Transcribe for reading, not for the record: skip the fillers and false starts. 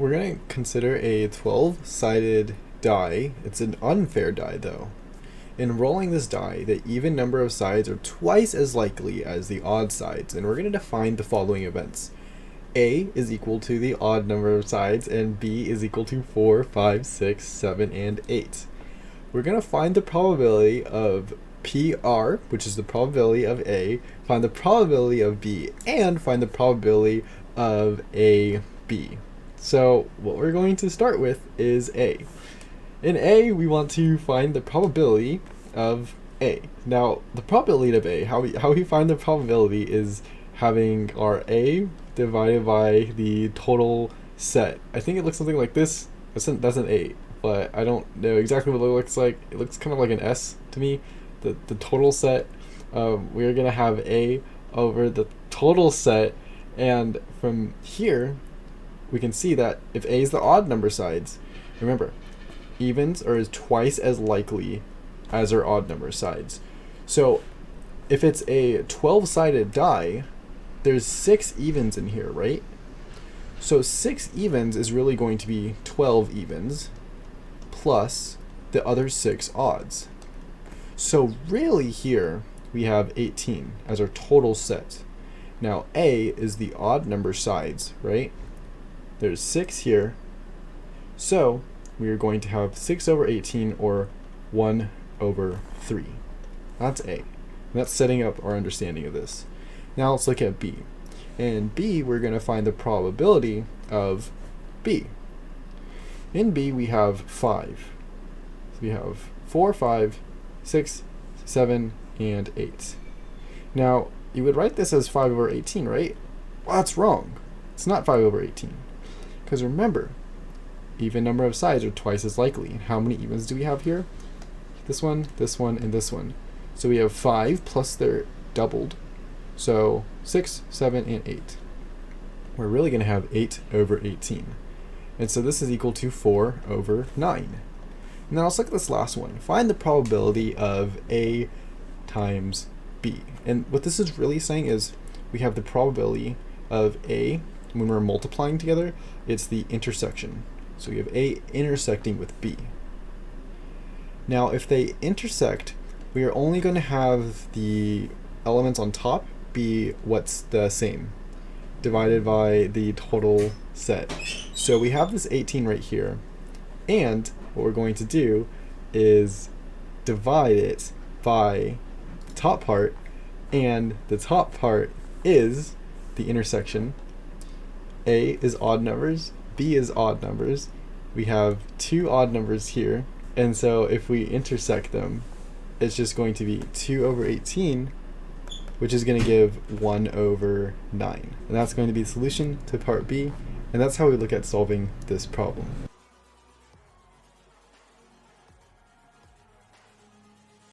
We're going to consider a 12-sided die. It's an unfair die though. In rolling this die, the even number of sides are twice as likely as the odd sides, and we're going to define the following events. A is equal to the odd number of sides, and B is equal to 4, 5, 6, 7, and 8. We're going to find the probability of PR, which is the probability of A, find the probability of B, and find the probability of AB. So what we're going to start with is A. In A, we want to find the probability of A. Now, the probability of A, how we find the probability is having our A divided by the total set. I think it looks something like this. That's an 8, but I don't know exactly what it looks like. It looks kind of like an S to me. The total set, we're going to have A over the total set, and from here, we can see that if A is the odd number sides, remember, evens are twice as likely as our odd number sides. So if it's a 12-sided die, there's 6 evens in here, right? So 6 evens is really going to be 12 evens plus the other 6 odds. So really here we have 18 as our total set. Now A is the odd number sides, right? There's 6 here. So we are going to have 6 over 18, or 1 over 3. That's A. And that's setting up our understanding of this. Now let's look at B. In B, we're going to find the probability of B. In B, we have 5. So we have 4, 5, 6, 7, and 8. Now, you would write this as 5 over 18, right? Well, that's wrong. It's not 5 over 18. Because remember, even number of sides are twice as likely. How many evens do we have here? This one, and this one. So we have 5 plus they're doubled. So 6, 7, and 8. We're really going to have 8 over 18. And so this is equal to 4 over 9. Now let's look at this last one. Find the probability of A times B. And what this is really saying is we have the probability of A when we're multiplying together. It's the intersection. So we have A intersecting with B. Now if they intersect, we are only going to have the elements on top be what's the same, divided by the total set. So we have this 18 right here, and what we're going to do is divide it by the top part, and the top part is the intersection. A is odd numbers, B is odd numbers. We have 2 odd numbers here, and so if we intersect them, it's just going to be 2 over 18, which is going to give 1 over 9. And that's going to be the solution to part B, and that's how we look at solving this problem.